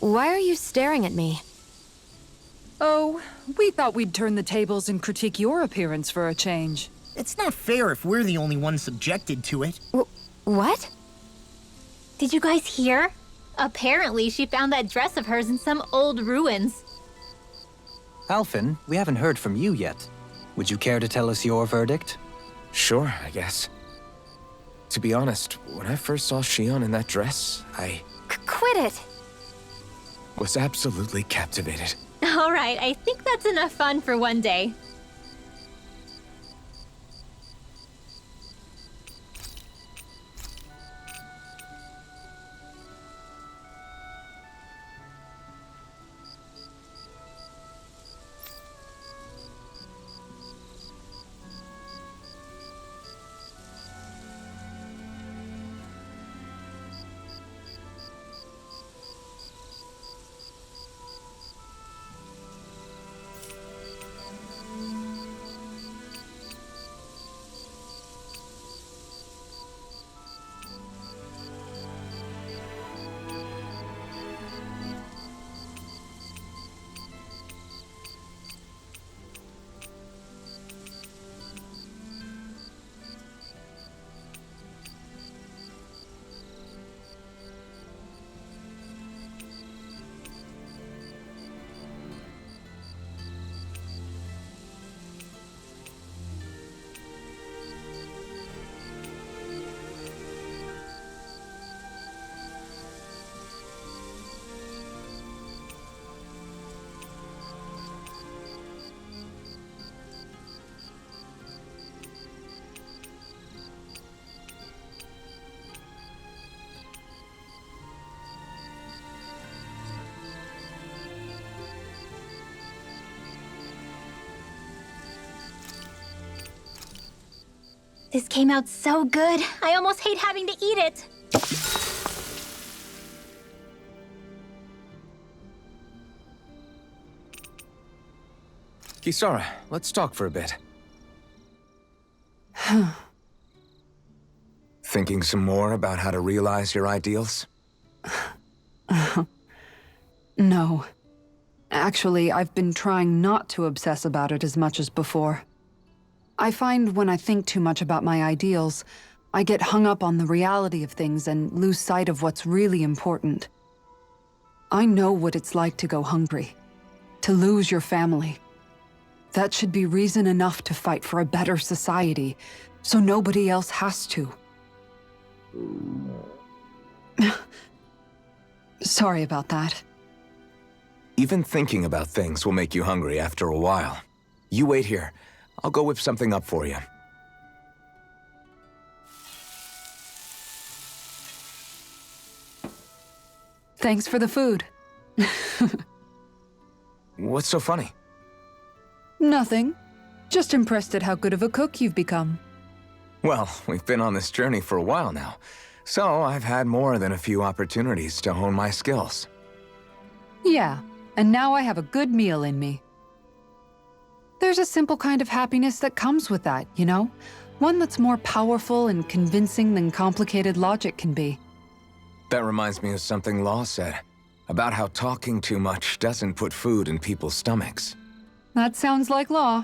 Why are you staring at me? Oh, we thought we'd turn the tables and critique your appearance for a change. It's not fair if we're the only ones subjected to it. What? Did you guys hear? Apparently, she found that dress of hers in some old ruins. Alphen, we haven't heard from you yet. Would you care to tell us your verdict? Sure, I guess. To be honest, when I first saw Shion in that dress, I Quit it! was absolutely captivated. All right, I think that's enough fun for one day. This came out so good. I almost hate having to eat it. Kisara, let's talk for a bit. Thinking some more about how to realize your ideals? No. Actually, I've been trying not to obsess about it as much as before. I find when I think too much about my ideals, I get hung up on the reality of things and lose sight of what's really important. I know what it's like to go hungry, to lose your family. That should be reason enough to fight for a better society, so nobody else has to. Sorry about that. Even thinking about things will make you hungry after a while. You wait here. I'll go whip something up for you. Thanks for the food. What's so funny? Nothing. Just impressed at how good of a cook you've become. Well, we've been on this journey for a while now, so I've had more than a few opportunities to hone my skills. Yeah, and now I have a good meal in me. There's a simple kind of happiness that comes with that, you know? One that's more powerful and convincing than complicated logic can be. That reminds me of something Law said, about how talking too much doesn't put food in people's stomachs. That sounds like Law.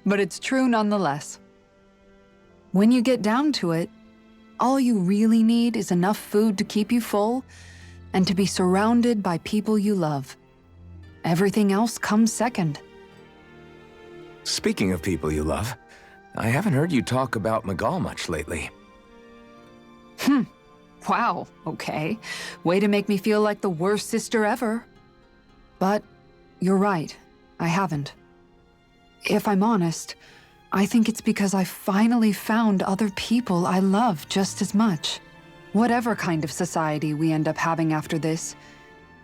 But it's true nonetheless. When you get down to it, all you really need is enough food to keep you full and to be surrounded by people you love. Everything else comes second. Speaking of people you love, I haven't heard you talk about Magal much lately. Wow, okay. Way to make me feel like the worst sister ever. But you're right, I haven't. If I'm honest, I think it's because I finally found other people I love just as much. Whatever kind of society we end up having after this,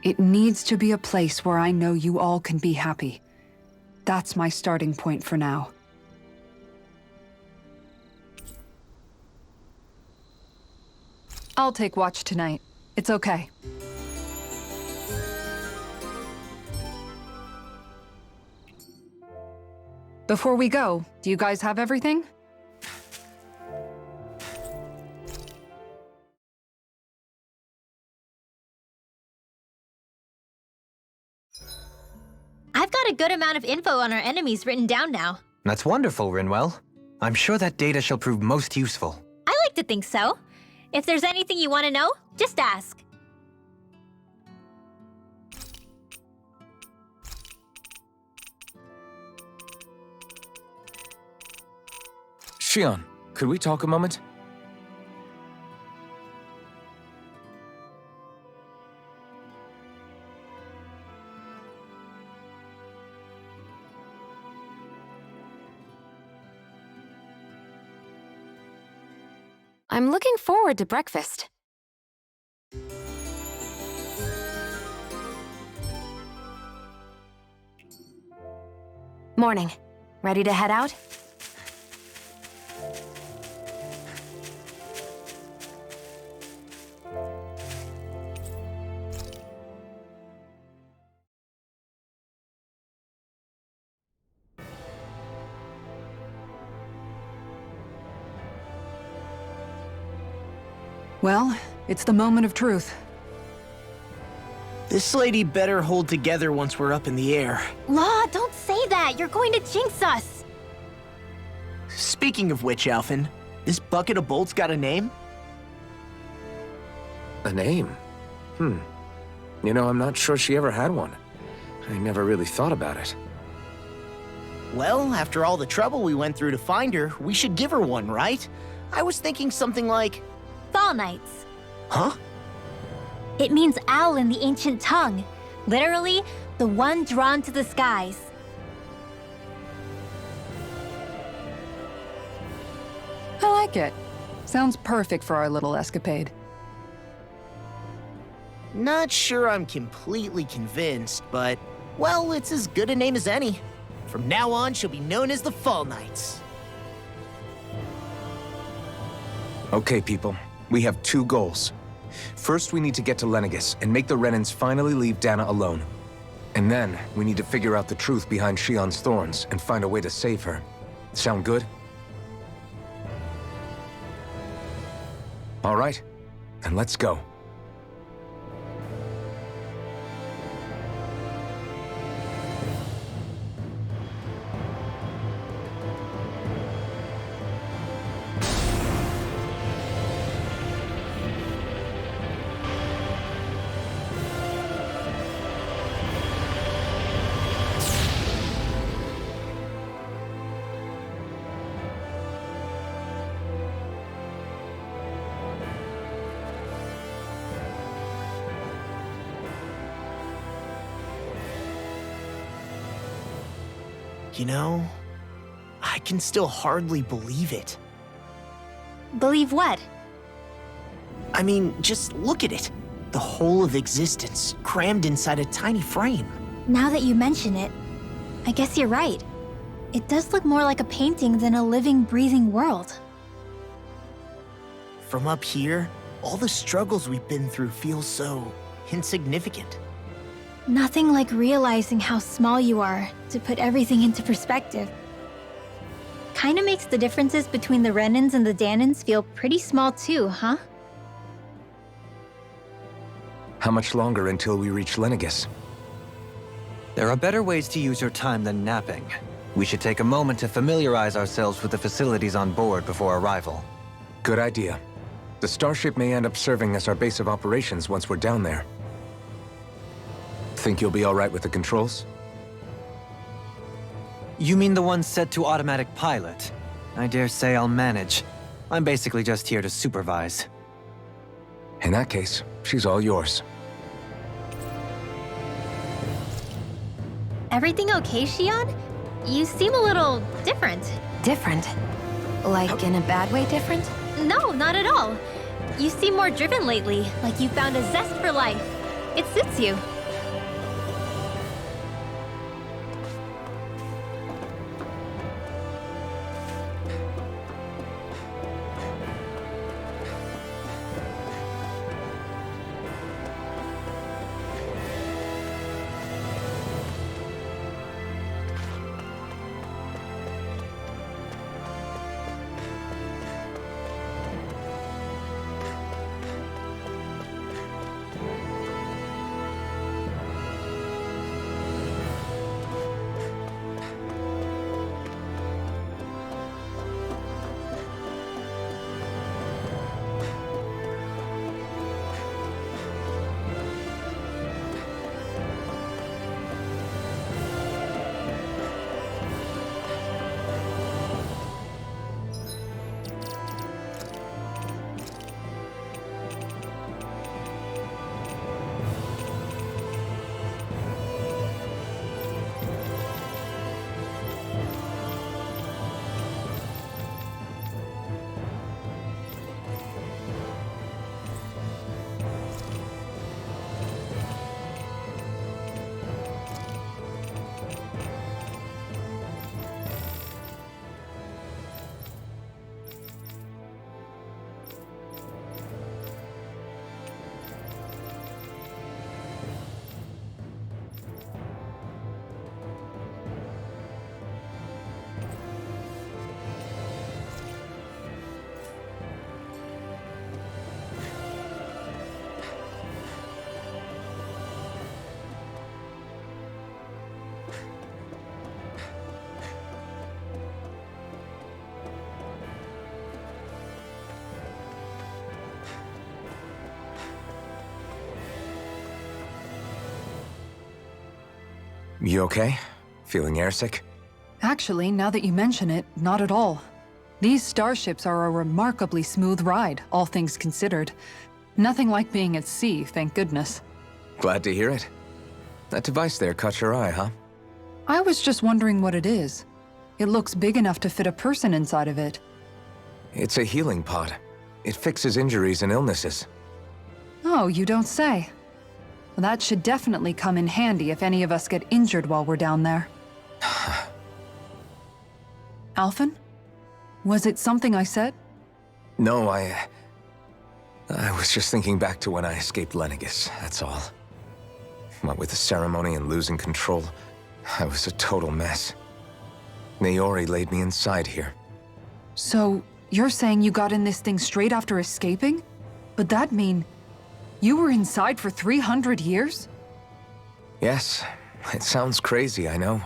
it needs to be a place where I know you all can be happy. That's my starting point for now. I'll take watch tonight. It's okay. Before we go, do you guys have everything? got a good amount of info on our enemies written down now. That's wonderful, Rinwell. I'm sure that data shall prove most useful. I like to think so. If there's anything you want to know, just ask. Shion, could we talk a moment? I'm looking forward to breakfast. Morning. Ready to head out? Well, it's the moment of truth. This lady better hold together once we're up in the air. Law, don't say that. You're going to jinx us. Speaking of which, Alphen, this bucket of bolts got a name? A name? You know, I'm not sure she ever had one. I never really thought about it. Well, after all the trouble we went through to find her, we should give her one, right? I was thinking something like... Fall Knights. Huh? It means owl in the ancient tongue. Literally, the one drawn to the skies. I like it. Sounds perfect for our little escapade. Not sure I'm completely convinced, but, well, it's as good a name as any. From now on, she'll be known as the Fall Knights. Okay, people. We have two goals. First, we need to get to Lenegis and make the Renans finally leave Dana alone. And then, we need to figure out the truth behind Shion's thorns and find a way to save her. Sound good? All right, then let's go. You know, I can still hardly believe it. Believe what? I mean, just look at it. The whole of existence, crammed inside a tiny frame. Now that you mention it, I guess you're right. It does look more like a painting than a living, breathing world. From up here, all the struggles we've been through feel so insignificant. Nothing like realizing how small you are to put everything into perspective. Kinda makes the differences between the Renans and the Danans feel pretty small too, huh? How much longer until we reach Lenegis? There are better ways to use your time than napping. We should take a moment to familiarize ourselves with the facilities on board before arrival. Good idea. The starship may end up serving as our base of operations once we're down there. Think you'll be all right with the controls? You mean the one set to automatic pilot? I dare say I'll manage. I'm basically just here to supervise. In that case, she's all yours. Everything okay, Shion? You seem a little different. Different? Like in a bad way different? No, not at all. You seem more driven lately, like you found a zest for life. It suits you. You okay? Feeling airsick? Actually, now that you mention it, not at all. These starships are a remarkably smooth ride, all things considered. Nothing like being at sea, thank goodness. Glad to hear it. That device there caught your eye, huh? I was just wondering what it is. It looks big enough to fit a person inside of it. It's a healing pod. It fixes injuries and illnesses. Oh, you don't say. Well, that should definitely come in handy if any of us get injured while we're down there. Alphen? Was it something I said? No, I was just thinking back to when I escaped Lenegis, that's all. What with the ceremony and losing control, I was a total mess. Naori laid me inside here. So, you're saying you got in this thing straight after escaping? But that'd mean you were inside for 300 years? Yes, it sounds crazy, I know.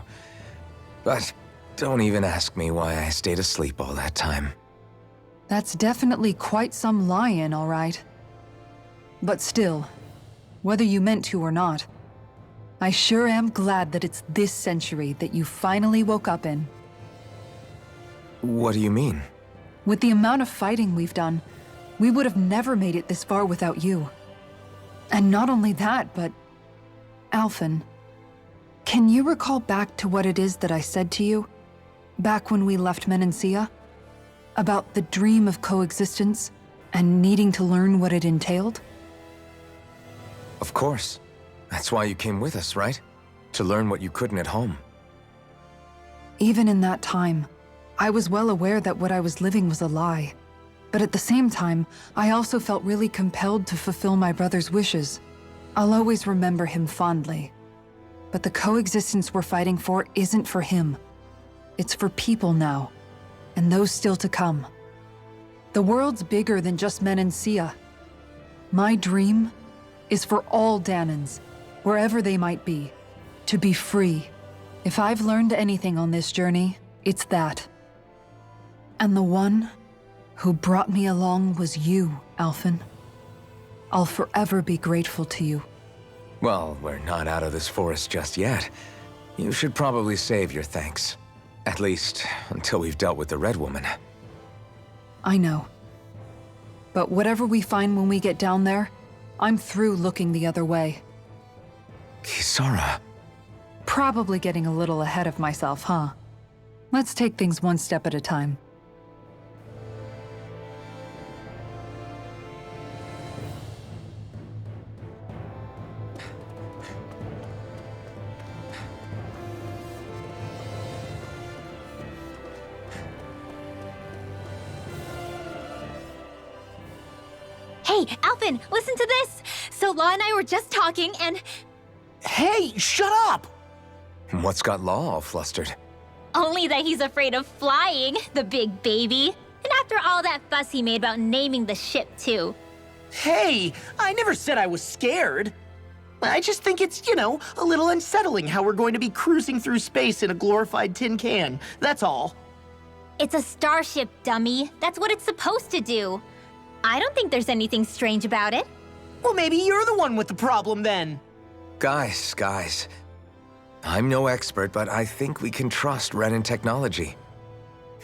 But don't even ask me why I stayed asleep all that time. That's definitely quite some lie-in, all right. But still, whether you meant to or not, I sure am glad that it's this century that you finally woke up in. What do you mean? With the amount of fighting we've done, we would have never made it this far without you. And not only that, but... Alphen, can you recall back to what it is that I said to you? Back when we left Menancia? About the dream of coexistence and needing to learn what it entailed? Of course. That's why you came with us, right? To learn what you couldn't at home. Even in that time, I was well aware that what I was living was a lie. But at the same time, I also felt really compelled to fulfill my brother's wishes. I'll always remember him fondly. But the coexistence we're fighting for isn't for him. It's for people now, and those still to come. The world's bigger than just Menancia. My dream is for all Danans, wherever they might be, to be free. If I've learned anything on this journey, it's that. And the one who brought me along was you, Alphen. I'll forever be grateful to you. Well, we're not out of this forest just yet. You should probably save your thanks. At least, until we've dealt with the Red Woman. I know. But whatever we find when we get down there, I'm through looking the other way. Kisara. Probably getting a little ahead of myself, huh? Let's take things one step at a time. Hey, Alphen, listen to this! So Law and I were just talking and... Hey, shut up! What's got Law all flustered? Only that he's afraid of flying, the big baby. And after all that fuss he made about naming the ship, too. Hey, I never said I was scared. I just think it's, a little unsettling how we're going to be cruising through space in a glorified tin can. That's all. It's a starship, dummy. That's what it's supposed to do. I don't think there's anything strange about it. Well, maybe you're the one with the problem then. Guys. I'm no expert, but I think we can trust Renan technology.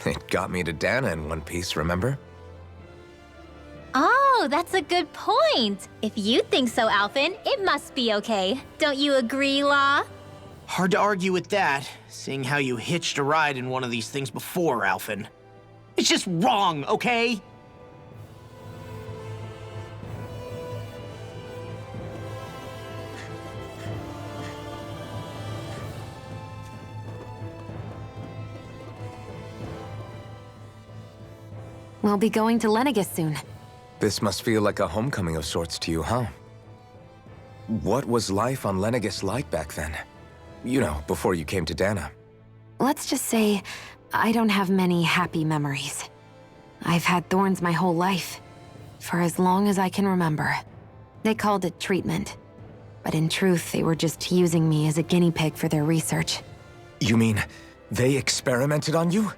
It got me to Dana in one piece, remember? Oh, that's a good point. If you think so, Alphen, it must be okay. Don't you agree, Law? Hard to argue with that, seeing how you hitched a ride in one of these things before, Alphen. It's just wrong, okay? We'll be going to Lenegis soon. This must feel like a homecoming of sorts to you, huh? What was life on Lenegis like back then? Before you came to Dana. Let's just say, I don't have many happy memories. I've had thorns my whole life, for as long as I can remember. They called it treatment, but in truth, they were just using me as a guinea pig for their research. You mean, they experimented on you?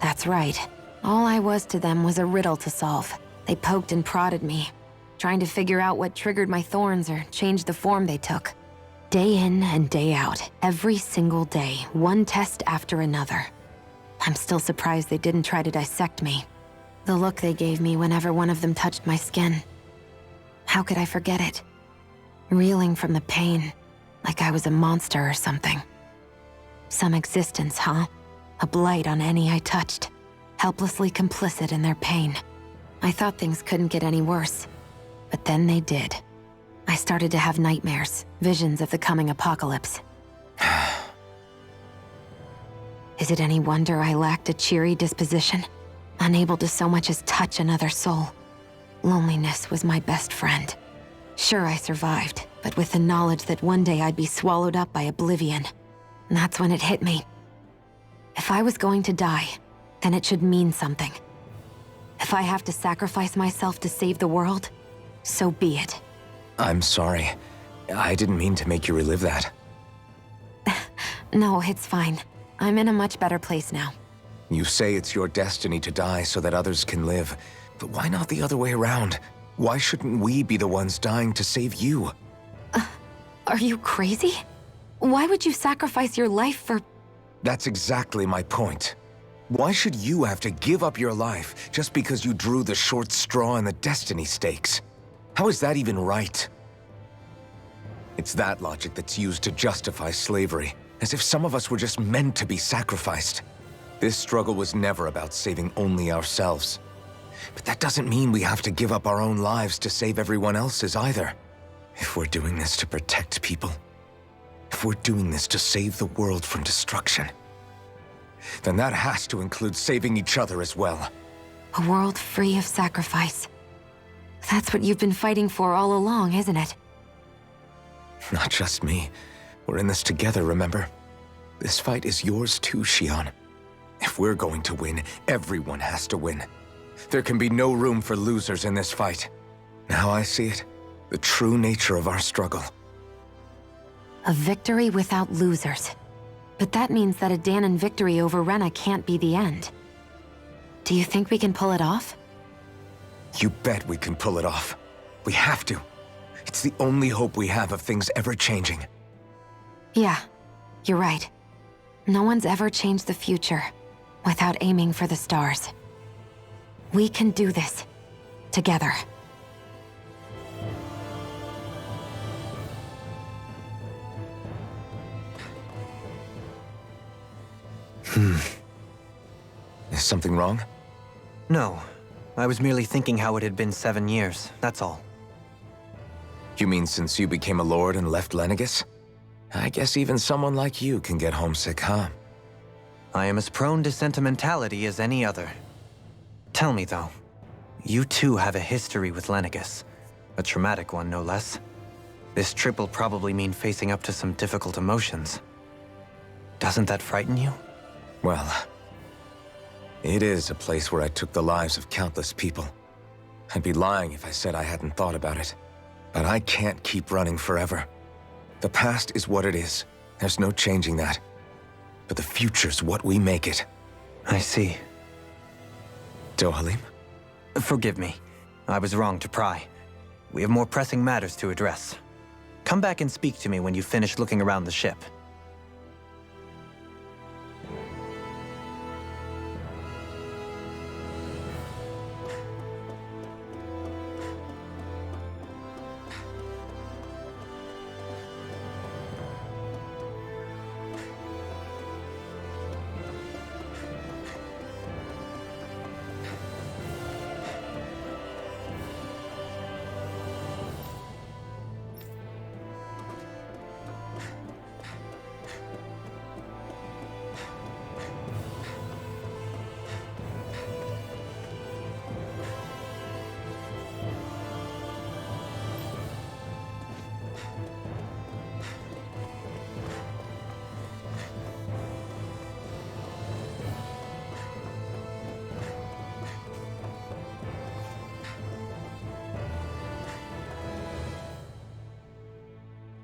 That's right. All I was to them was a riddle to solve. They poked and prodded me, trying to figure out what triggered my thorns or changed the form they took. Day in and day out, every single day, one test after another. I'm still surprised they didn't try to dissect me. The look they gave me whenever one of them touched my skin. How could I forget it? Reeling from the pain, like I was a monster or something. Some existence, huh? A blight on any I touched, helplessly complicit in their pain. I thought things couldn't get any worse, but then they did. I started to have nightmares, visions of the coming apocalypse. Is it any wonder I lacked a cheery disposition? Unable to so much as touch another soul. Loneliness was my best friend. Sure, I survived, but with the knowledge that one day I'd be swallowed up by oblivion. And that's when it hit me. If I was going to die, then it should mean something. If I have to sacrifice myself to save the world, so be it. I'm sorry. I didn't mean to make you relive that. No, it's fine. I'm in a much better place now. You say it's your destiny to die so that others can live, but why not the other way around? Why shouldn't we be the ones dying to save you? Are you crazy? Why would you sacrifice your life for... That's exactly my point. Why should you have to give up your life just because you drew the short straw in the destiny stakes? How is that even right? It's that logic that's used to justify slavery, as if some of us were just meant to be sacrificed. This struggle was never about saving only ourselves. But that doesn't mean we have to give up our own lives to save everyone else's either. If we're doing this to protect people, if we're doing this to save the world from destruction, then that has to include saving each other as well. A world free of sacrifice. That's what you've been fighting for all along, isn't it? Not just me. We're in this together, remember? This fight is yours too, Xion. If we're going to win, everyone has to win. There can be no room for losers in this fight. Now I see it. The true nature of our struggle. A victory without losers. But that means that a Danon victory over Rena can't be the end. Do you think we can pull it off? You bet we can pull it off. We have to. It's the only hope we have of things ever changing. Yeah, you're right. No one's ever changed the future without aiming for the stars. We can do this. Together. Is something wrong? No. I was merely thinking how it had been 7 years, that's all. You mean since you became a lord and left Lenegis? I guess even someone like you can get homesick, huh? I am as prone to sentimentality as any other. Tell me, though, you too have a history with Lenegis. A traumatic one, no less. This trip will probably mean facing up to some difficult emotions. Doesn't that frighten you? Well, it is a place where I took the lives of countless people. I'd be lying if I said I hadn't thought about it. But I can't keep running forever. The past is what it is. There's no changing that. But the future's what we make it. I see. Dohalim? Forgive me. I was wrong to pry. We have more pressing matters to address. Come back and speak to me when you finish looking around the ship.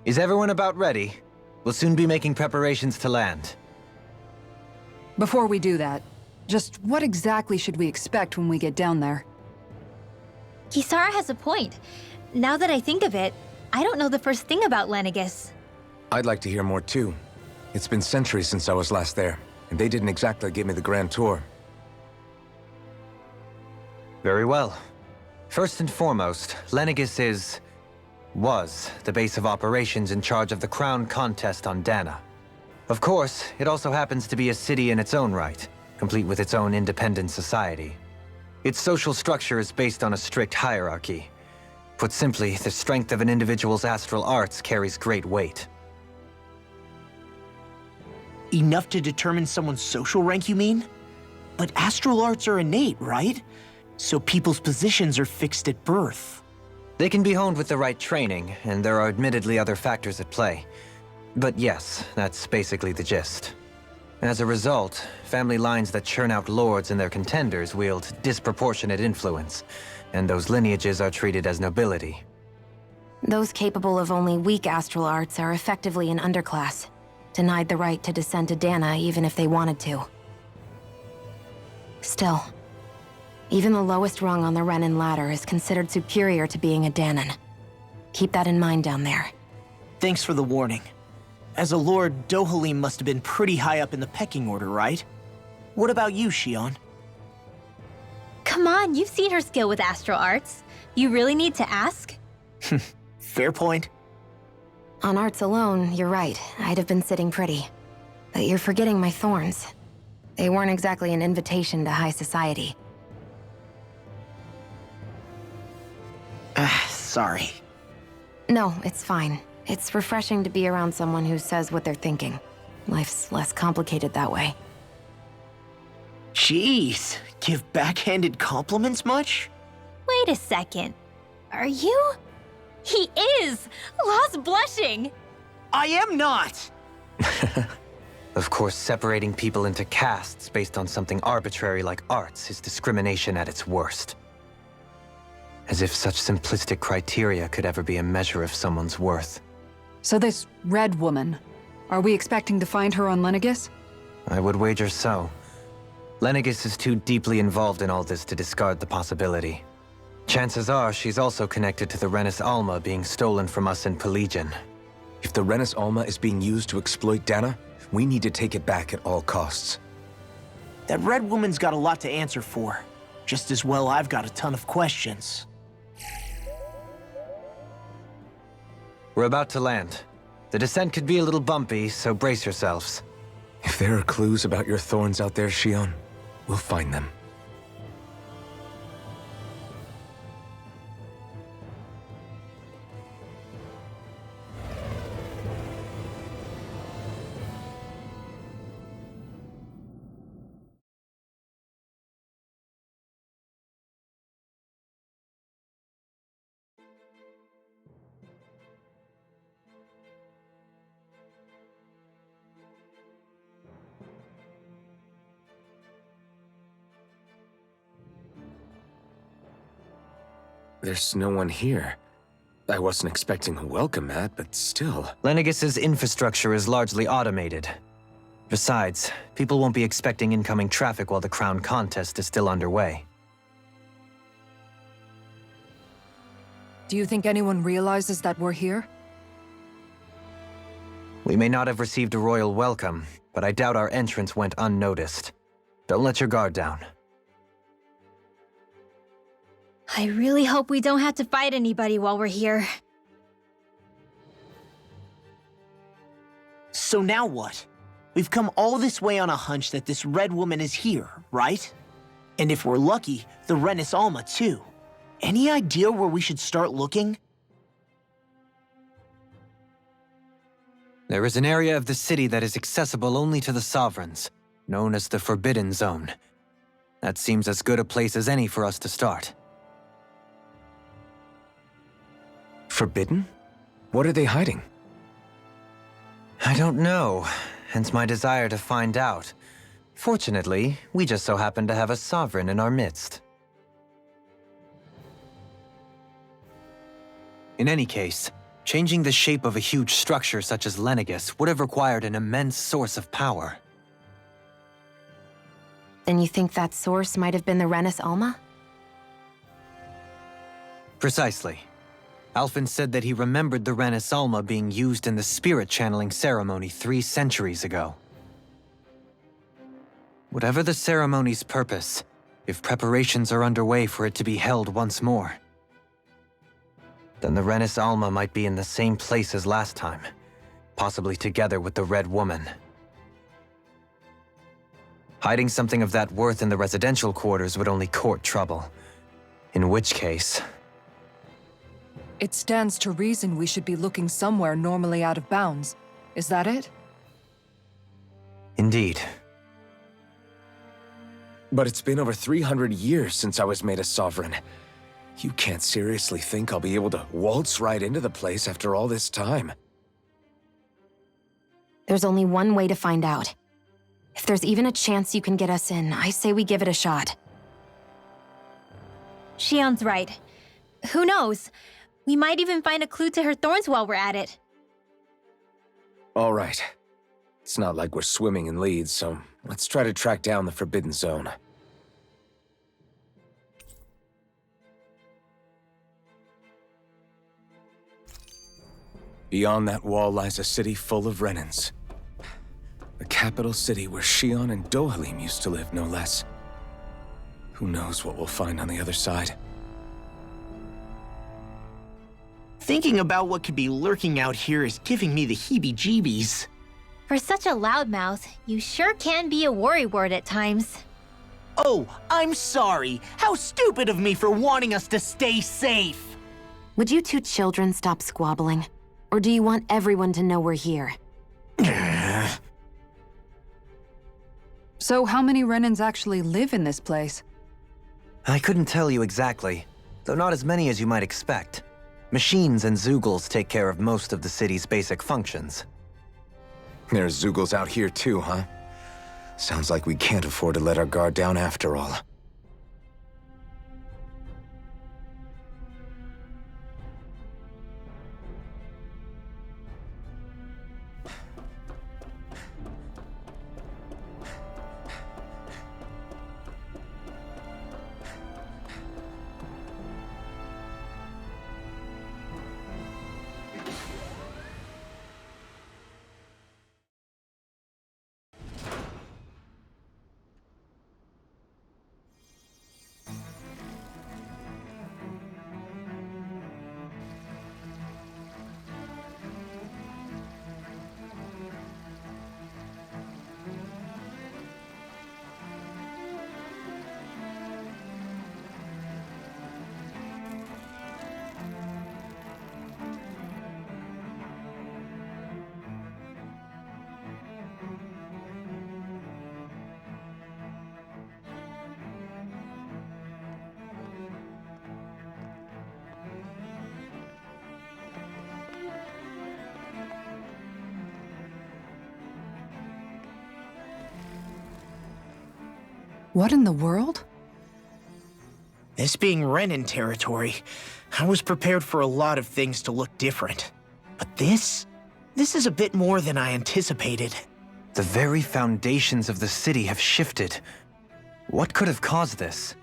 Is everyone about ready? We'll soon be making preparations to land. Before we do that, just what exactly should we expect when we get down there? Kisara has a point. Now that I think of it, I don't know the first thing about Lenegis. I'd like to hear more too. It's been centuries since I was last there, and they didn't exactly give me the grand tour. Very well. First and foremost, Lenegis was the base of operations in charge of the crown contest on Dana. Of course, it also happens to be a city in its own right, complete with its own independent society. Its social structure is based on a strict hierarchy. Put simply, the strength of an individual's astral arts carries great weight. Enough to determine someone's social rank, you mean? But astral arts are innate, right? So people's positions are fixed at birth. They can be honed with the right training, and there are admittedly other factors at play. But yes, that's basically the gist. As a result, family lines that churn out lords and their contenders wield disproportionate influence, and those lineages are treated as nobility. Those capable of only weak astral arts are effectively an underclass, denied the right to descend to Dana even if they wanted to. Still, even the lowest rung on the Renin ladder is considered superior to being a Danon. Keep that in mind down there. Thanks for the warning. As a lord, Dohalim must have been pretty high up in the pecking order, right? What about you, Shion? Come on, you've seen her skill with astral arts. You really need to ask? Fair point. On arts alone, you're right. I'd have been sitting pretty. But you're forgetting my thorns. They weren't exactly an invitation to high society. Sorry. No, it's fine. It's refreshing to be around someone who says what they're thinking. Life's less complicated that way. Jeez, give backhanded compliments much? Wait a second. Are you? He is! Lost blushing! I am not! Of course, separating people into castes based on something arbitrary like arts is discrimination at its worst. As if such simplistic criteria could ever be a measure of someone's worth. So this red woman, are we expecting to find her on Lenegis? I would wager so. Lenegis is too deeply involved in all this to discard the possibility. Chances are she's also connected to the Renis Alma being stolen from us in Pelegion. If the Renis Alma is being used to exploit Dana, we need to take it back at all costs. That red woman's got a lot to answer for. Just as well I've got a ton of questions. We're about to land. The descent could be a little bumpy, so brace yourselves. If there are clues about your thorns out there, Shion, we'll find them. There's no one here. I wasn't expecting a welcome mat, but still. Lenegis's infrastructure is largely automated. Besides, people won't be expecting incoming traffic while the crown contest is still underway. Do you think anyone realizes that we're here? We may not have received a royal welcome, but I doubt our entrance went unnoticed. Don't let your guard down. I really hope we don't have to fight anybody while we're here. So now what? We've come all this way on a hunch that this red woman is here, right? And if we're lucky, the Renis Alma too. Any idea where we should start looking? There is an area of the city that is accessible only to the Sovereigns, known as the Forbidden Zone. That seems as good a place as any for us to start. Forbidden? What are they hiding? I don't know, hence my desire to find out. Fortunately, we just so happen to have a sovereign in our midst. In any case, changing the shape of a huge structure such as Lenegis would have required an immense source of power. Then you think that source might have been the Renis Alma? Precisely. Alphen said that he remembered the Renis Alma being used in the spirit channeling ceremony 3 centuries ago. Whatever the ceremony's purpose, if preparations are underway for it to be held once more, then the Renis Alma might be in the same place as last time, possibly together with the Red Woman. Hiding something of that worth in the residential quarters would only court trouble. In which case... It stands to reason we should be looking somewhere normally out of bounds. Is that it? Indeed. But it's been over 300 years since I was made a sovereign. You can't seriously think I'll be able to waltz right into the place after all this time. There's only one way to find out. If there's even a chance you can get us in, I say we give it a shot. Shion's right. Who knows? We might even find a clue to her thorns while we're at it. All right. It's not like we're swimming in leads, so let's try to track down the Forbidden Zone. Beyond that wall lies a city full of Renans. The capital city where Shion and Dohalim used to live, no less. Who knows what we'll find on the other side? Thinking about what could be lurking out here is giving me the heebie-jeebies. For such a loudmouth, you sure can be a worrywart at times. Oh, I'm sorry. How stupid of me for wanting us to stay safe. Would you two children stop squabbling? Or do you want everyone to know we're here? So how many Renans actually live in this place? I couldn't tell you exactly, though not as many as you might expect. Machines and Zeugles take care of most of the city's basic functions. There's Zeugles out here too, huh? Sounds like we can't afford to let our guard down after all. What in the world? This being Renan territory, I was prepared for a lot of things to look different. But this is a bit more than I anticipated. The very foundations of the city have shifted. What could have caused this?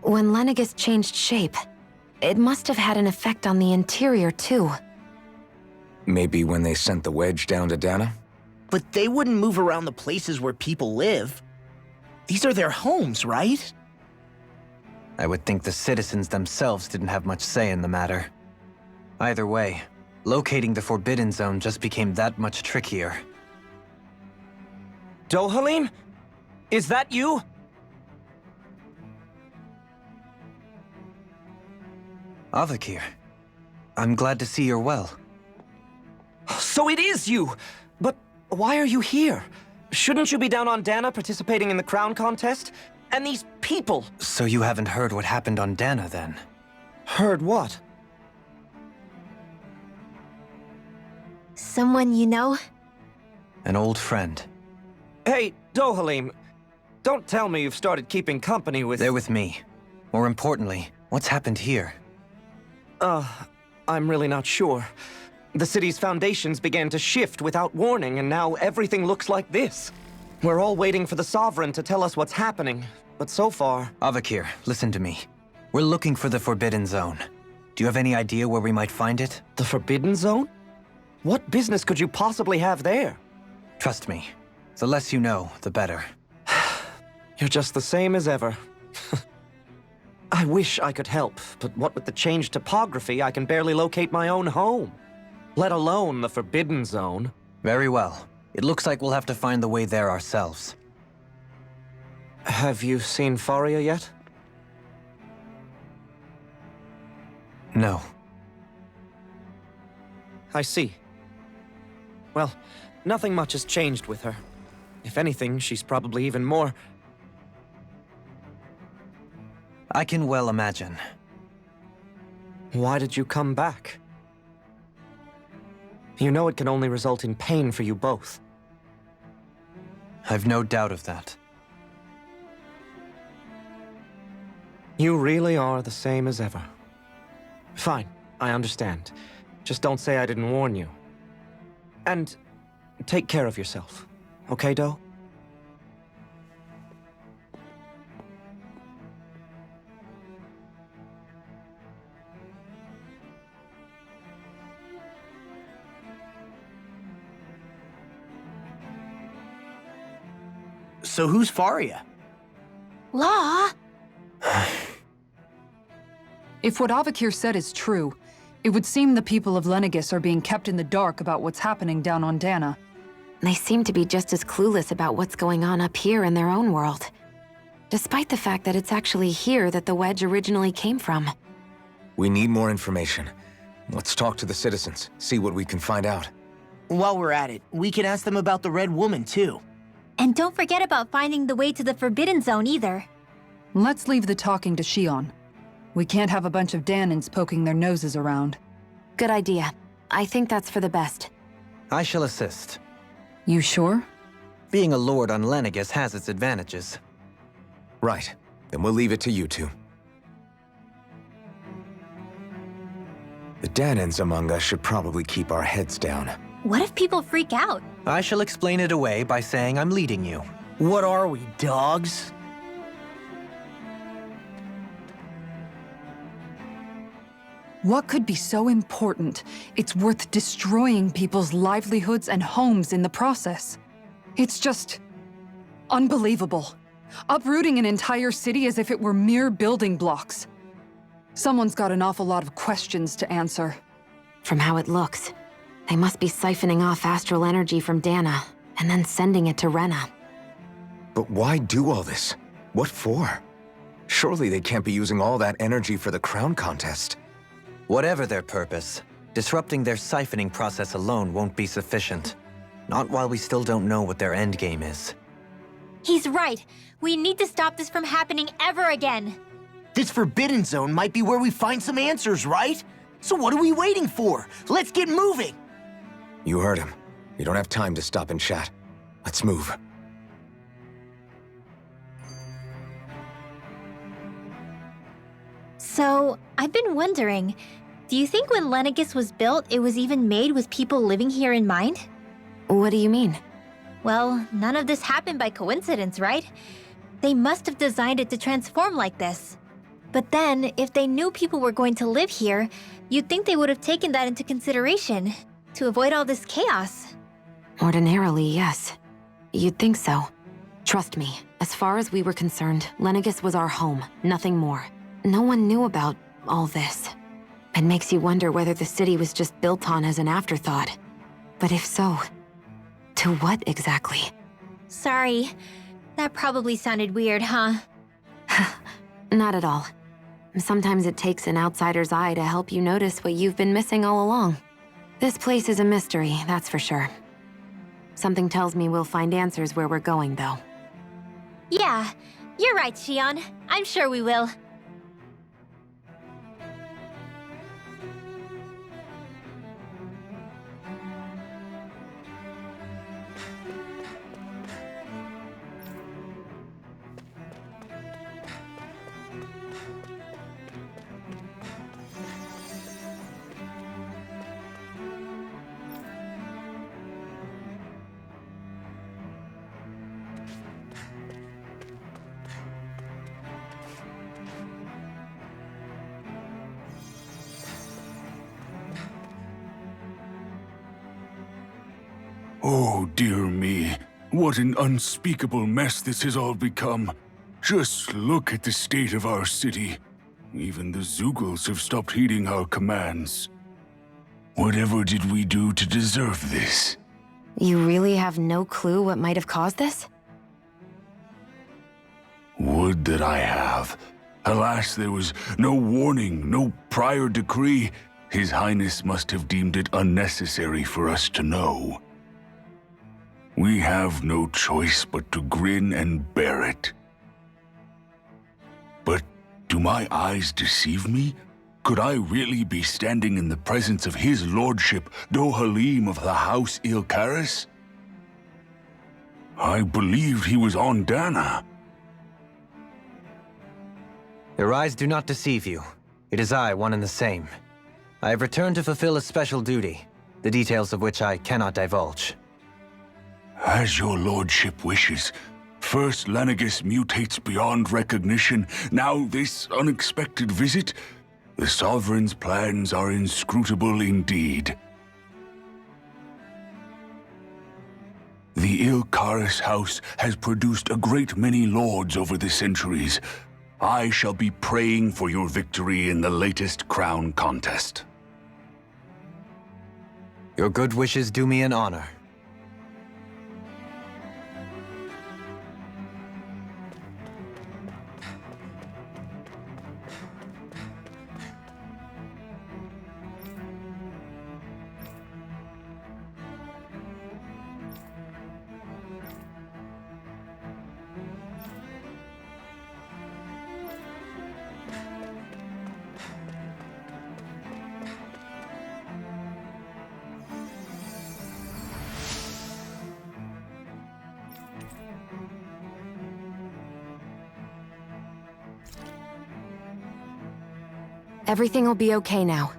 When Lenegis changed shape, it must have had an effect on the interior too. Maybe when they sent the wedge down to Dana? But they wouldn't move around the places where people live. These are their homes, right? I would think the citizens themselves didn't have much say in the matter. Either way, locating the Forbidden Zone just became that much trickier. Dohalim? Is that you? Avakir, I'm glad to see you're well. So it is you! But why are you here? Shouldn't you be down on Dana participating in the crown contest? And these people! So you haven't heard what happened on Dana, then? Heard what? Someone you know? An old friend. Hey, Dohalim, don't tell me you've started keeping company with... They're with me. More importantly, what's happened here? I'm really not sure. The city's foundations began to shift without warning, and now everything looks like this. We're all waiting for the Sovereign to tell us what's happening, but so far... Avakir, listen to me. We're looking for the Forbidden Zone. Do you have any idea where we might find it? The Forbidden Zone? What business could you possibly have there? Trust me. The less you know, the better. You're just the same as ever. I wish I could help, but what with the changed topography, I can barely locate my own home. Let alone the Forbidden Zone. Very well. It looks like we'll have to find the way there ourselves. Have you seen Faria yet? No. I see. Well, nothing much has changed with her. If anything, she's probably even more... I can well imagine. Why did you come back? You know it can only result in pain for you both. I've no doubt of that. You really are the same as ever. Fine, I understand. Just don't say I didn't warn you. And take care of yourself. Okay, Do? So who's Faria? Law? If what Avakir said is true, it would seem the people of Lenegis are being kept in the dark about what's happening down on Dana. They seem to be just as clueless about what's going on up here in their own world. Despite the fact that it's actually here that the wedge originally came from. We need more information. Let's talk to the citizens, see what we can find out. While we're at it, we can ask them about the Red Woman, too. And don't forget about finding the way to the Forbidden Zone either. Let's leave the talking to Shion. We can't have a bunch of Danans poking their noses around. Good idea. I think that's for the best. I shall assist. You sure? Being a lord on Lenegis has its advantages. Right. Then we'll leave it to you two. The Danans among us should probably keep our heads down. What if people freak out? I shall explain it away by saying I'm leading you. What are we, dogs? What could be so important? It's worth destroying people's livelihoods and homes in the process. It's just... unbelievable. Uprooting an entire city as if it were mere building blocks. Someone's got an awful lot of questions to answer. From how it looks, they must be siphoning off astral energy from Dana, and then sending it to Rena. But why do all this? What for? Surely they can't be using all that energy for the crown contest. Whatever their purpose, disrupting their siphoning process alone won't be sufficient. Not while we still don't know what their endgame is. He's right. We need to stop this from happening ever again. This Forbidden Zone might be where we find some answers, right? So what are we waiting for? Let's get moving! You heard him. We don't have time to stop and chat. Let's move. So, I've been wondering, do you think when Lenegis was built, it was even made with people living here in mind? What do you mean? Well, none of this happened by coincidence, right? They must have designed it to transform like this. But then, if they knew people were going to live here, you'd think they would have taken that into consideration, to avoid all this chaos. Ordinarily, yes. You'd think so. Trust me, as far as we were concerned, Lenegis was our home, nothing more. No one knew about all this. It makes you wonder whether the city was just built on as an afterthought. But if so, to what exactly? Sorry, that probably sounded weird, huh? Not at all. Sometimes it takes an outsider's eye to help you notice what you've been missing all along. This place is a mystery, that's for sure. Something tells me we'll find answers where we're going, though. Yeah, you're right, Shion. I'm sure we will. Oh, dear me. What an unspeakable mess this has all become. Just look at the state of our city. Even the Zeugles have stopped heeding our commands. Whatever did we do to deserve this? You really have no clue what might have caused this? Would that I have. Alas, there was no warning, no prior decree. His Highness must have deemed it unnecessary for us to know. We have no choice but to grin and bear it. But do my eyes deceive me? Could I really be standing in the presence of his lordship, Dohalim of the House Ilkaris? I believed he was on Dana. Your eyes do not deceive you. It is I, one and the same. I have returned to fulfill a special duty, the details of which I cannot divulge. As your lordship wishes. First Lenegis mutates beyond recognition, now this unexpected visit. The Sovereign's plans are inscrutable indeed. The Ilkaris house has produced a great many lords over the centuries. I shall be praying for your victory in the latest crown contest. Your good wishes do me an honor. Everything will be okay now.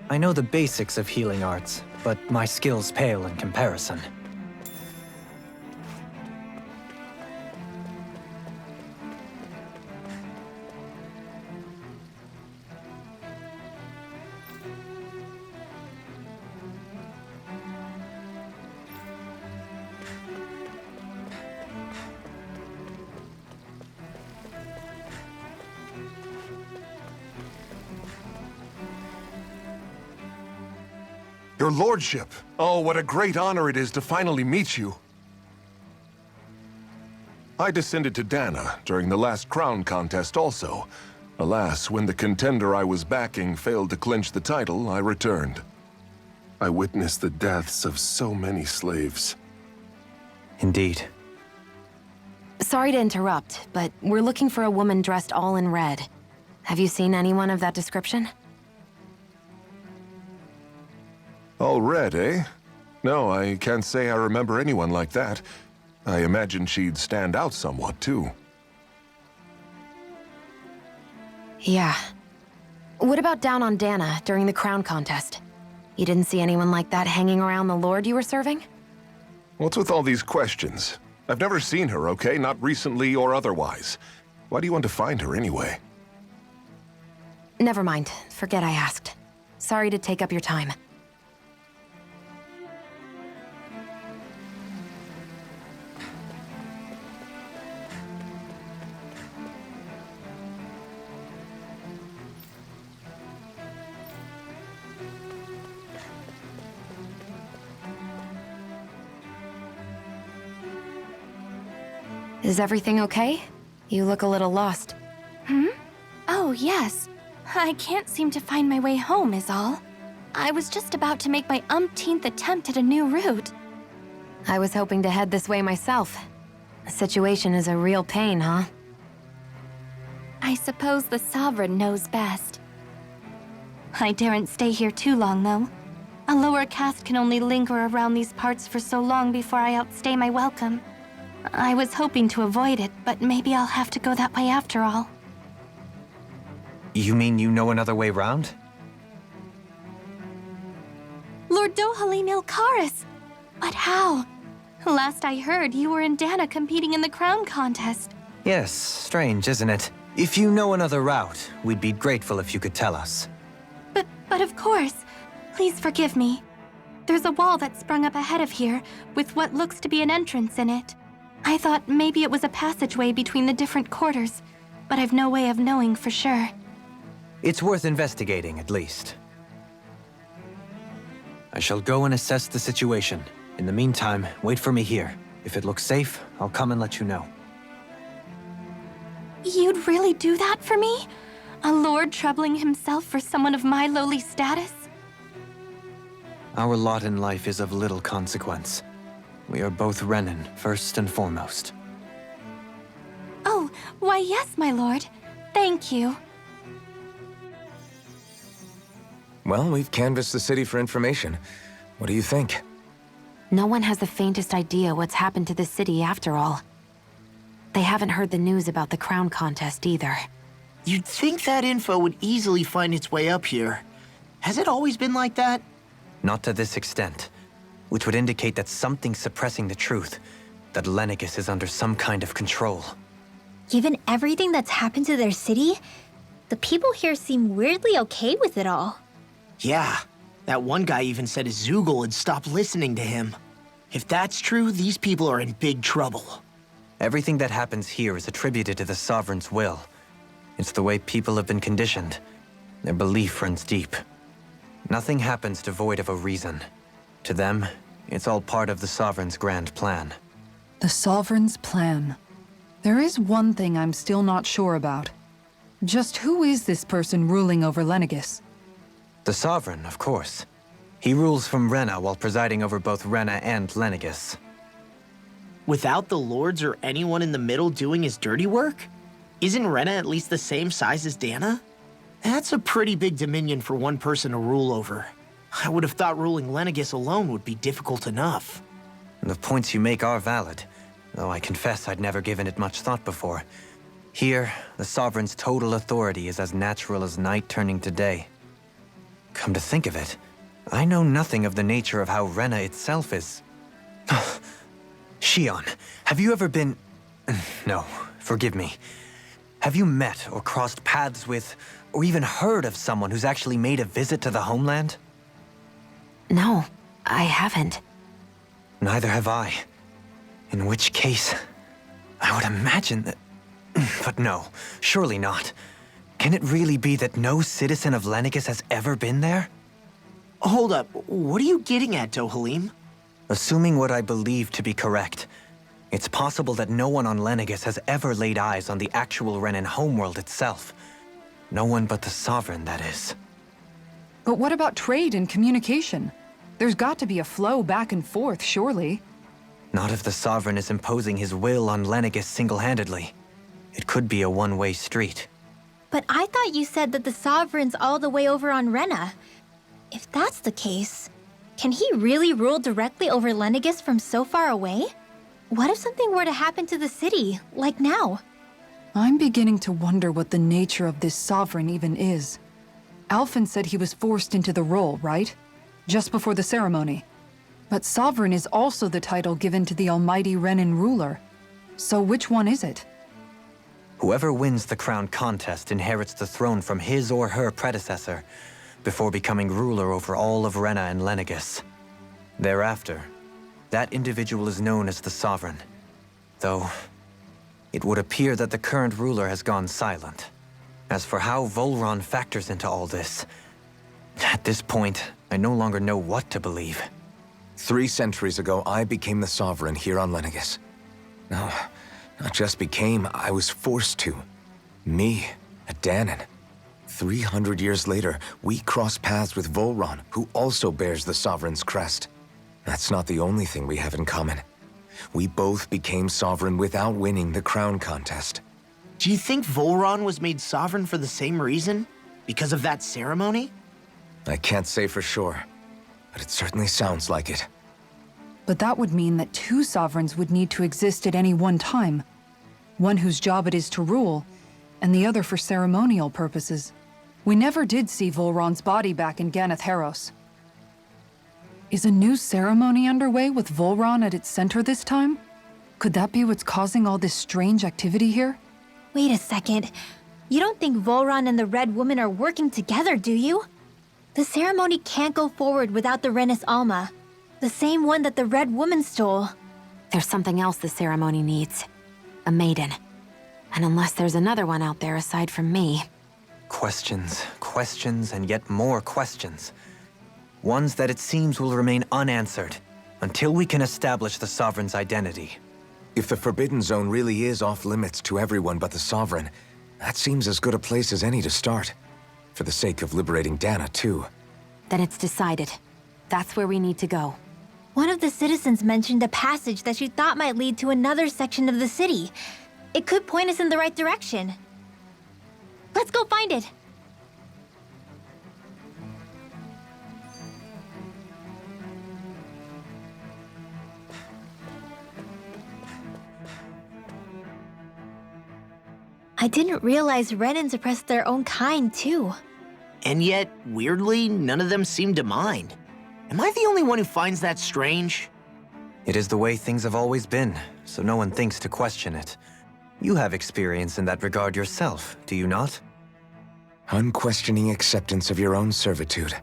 I know the basics of healing arts, but my skills pale in comparison. Your lordship! Oh, what a great honor it is to finally meet you. I descended to Dana during the last crown contest also. Alas, when the contender I was backing failed to clinch the title, I returned. I witnessed the deaths of so many slaves. Indeed. Sorry to interrupt, but we're looking for a woman dressed all in red. Have you seen anyone of that description? All red, eh? No, I can't say I remember anyone like that. I imagine she'd stand out somewhat, too. Yeah. What about down on Dana during the crown contest? You didn't see anyone like that hanging around the lord you were serving? What's with all these questions? I've never seen her, okay? Not recently or otherwise. Why do you want to find her anyway? Never mind. Forget I asked. Sorry to take up your time. Is everything okay? You look a little lost. Oh, yes. I can't seem to find my way home, is all. I was just about to make my umpteenth attempt at a new route. I was hoping to head this way myself. The situation is a real pain, huh? I suppose the Sovereign knows best. I daren't stay here too long, though. A lower caste can only linger around these parts for so long before I outstay my welcome. I was hoping to avoid it, but maybe I'll have to go that way after all. You mean you know another way round? Lord Dohalim Ilkaris! But how? Last I heard, you were in Dana competing in the crown contest. Yes, strange, isn't it? If you know another route, we'd be grateful if you could tell us. But of course. Please forgive me. There's a wall that sprung up ahead of here, with what looks to be an entrance in it. I thought maybe it was a passageway between the different quarters, but I've no way of knowing for sure. It's worth investigating, at least. I shall go and assess the situation. In the meantime, wait for me here. If it looks safe, I'll come and let you know. You'd really do that for me? A lord troubling himself for someone of my lowly status? Our lot in life is of little consequence. We are both Renan, first and foremost. Oh, why yes, my lord. Thank you. Well, we've canvassed the city for information. What do you think? No one has the faintest idea what's happened to the city after all. They haven't heard the news about the crown contest either. You'd think that info would easily find its way up here. Has it always been like that? Not to this extent, which would indicate that something's suppressing the truth, that Lenegis is under some kind of control. Given everything that's happened to their city, the people here seem weirdly okay with it all. Yeah, that one guy even said his Zoogle had stopped listening to him. If that's true, these people are in big trouble. Everything that happens here is attributed to the Sovereign's will. It's the way people have been conditioned. Their belief runs deep. Nothing happens devoid of a reason. To them, it's all part of the Sovereign's grand plan. The Sovereign's plan. There is one thing I'm still not sure about. Just who is this person ruling over Lenegis? The Sovereign, of course. He rules from Rena while presiding over both Rena and Lenegis. Without the lords or anyone in the middle doing his dirty work? Isn't Rena at least the same size as Dana? That's a pretty big dominion for one person to rule over. I would have thought ruling Lenegis alone would be difficult enough. The points you make are valid, though I confess I'd never given it much thought before. Here, the Sovereign's total authority is as natural as night turning to day. Come to think of it, I know nothing of the nature of how Rena itself is. Shion, have you ever been... No, forgive me. Have you met or crossed paths with, or even heard of someone who's actually made a visit to the homeland? No, I haven't. Neither have I. In which case, I would imagine that... But no, surely not. Can it really be that no citizen of Lenegis has ever been there? Hold up, what are you getting at, Dohalim? Assuming what I believe to be correct, it's possible that no one on Lenegis has ever laid eyes on the actual Renan homeworld itself. No one but the Sovereign, that is. But what about trade and communication? There's got to be a flow back and forth, surely. Not if the Sovereign is imposing his will on Lenegis single-handedly. It could be a one-way street. But I thought you said that the Sovereign's all the way over on Rena. If that's the case, can he really rule directly over Lenegis from so far away? What if something were to happen to the city, like now? I'm beginning to wonder what the nature of this Sovereign even is. Alphen said he was forced into the role, right? Just before the ceremony. But Sovereign is also the title given to the almighty Renan ruler. So which one is it? Whoever wins the crown contest inherits the throne from his or her predecessor, before becoming ruler over all of Rena and Lenegis. Thereafter, that individual is known as the Sovereign, though it would appear that the current ruler has gone silent. As for how Volron factors into all this, at this point, I no longer know what to believe. 3 centuries ago, I became the Sovereign here on Lenegis. No, not just became, I was forced to. Me, a Danon. 300 years later, we cross paths with Volron, who also bears the Sovereign's crest. That's not the only thing we have in common. We both became Sovereign without winning the crown contest. Do you think Volron was made Sovereign for the same reason? Because of that ceremony? I can't say for sure, but it certainly sounds like it. But that would mean that 2 Sovereigns would need to exist at any one time. One whose job it is to rule, and the other for ceremonial purposes. We never did see Volron's body back in Ganeth Haros. Is a new ceremony underway with Volron at its center this time? Could that be what's causing all this strange activity here? Wait a second. You don't think Volron and the Red Woman are working together, do you? The ceremony can't go forward without the Renis Alma. The same one that the Red Woman stole. There's something else the ceremony needs. A maiden. And unless there's another one out there aside from me... Questions, questions, and yet more questions. Ones that it seems will remain unanswered until we can establish the Sovereign's identity. If the Forbidden Zone really is off limits to everyone but the Sovereign, that seems as good a place as any to start. For the sake of liberating Dana, too. Then it's decided. That's where we need to go. One of the citizens mentioned a passage that she thought might lead to another section of the city. It could point us in the right direction. Let's go find it. I didn't realize Renans oppressed their own kind, too. And yet, weirdly, none of them seem to mind. Am I the only one who finds that strange? It is the way things have always been, so no one thinks to question it. You have experience in that regard yourself, do you not? Unquestioning acceptance of your own servitude.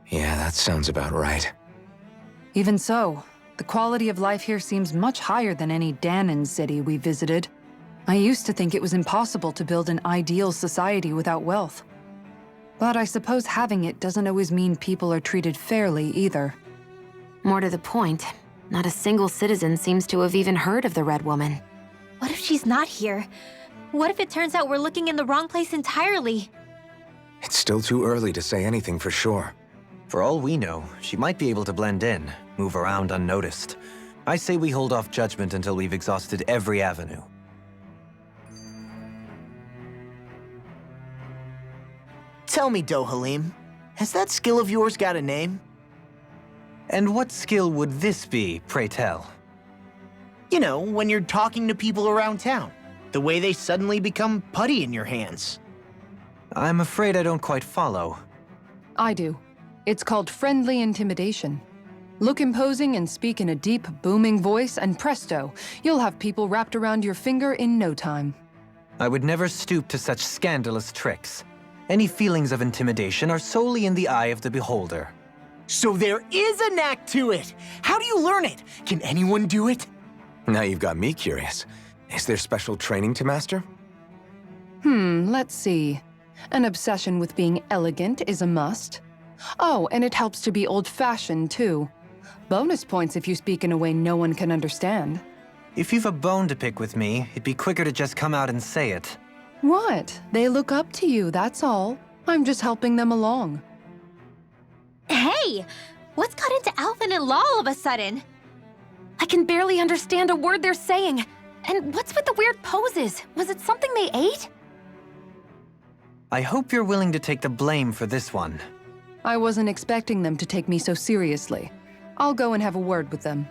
Yeah, that sounds about right. Even so, the quality of life here seems much higher than any Danon city we visited. I used to think it was impossible to build an ideal society without wealth. But I suppose having it doesn't always mean people are treated fairly either. More to the point, not a single citizen seems to have even heard of the Red Woman. What if she's not here? What if it turns out we're looking in the wrong place entirely? It's still too early to say anything for sure. For all we know, she might be able to blend in, move around unnoticed. I say we hold off judgment until we've exhausted every avenue. Tell me, Dohalim, has that skill of yours got a name? And what skill would this be, pray tell? You know, when you're talking to people around town. The way they suddenly become putty in your hands. I'm afraid I don't quite follow. I do. It's called friendly intimidation. Look imposing and speak in a deep, booming voice, and presto, you'll have people wrapped around your finger in no time. I would never stoop to such scandalous tricks. Any feelings of intimidation are solely in the eye of the beholder. So there is a knack to it! How do you learn it? Can anyone do it? Now you've got me curious. Is there special training to master? Let's see. An obsession with being elegant is a must. Oh, and it helps to be old-fashioned, too. Bonus points if you speak in a way no one can understand. If you've a bone to pick with me, it'd be quicker to just come out and say it. What? They look up to you, that's all. I'm just helping them along. Hey! What's got into Alvin and Law all of a sudden? I can barely understand a word they're saying. And what's with the weird poses? Was it something they ate? I hope you're willing to take the blame for this one. I wasn't expecting them to take me so seriously. I'll go and have a word with them.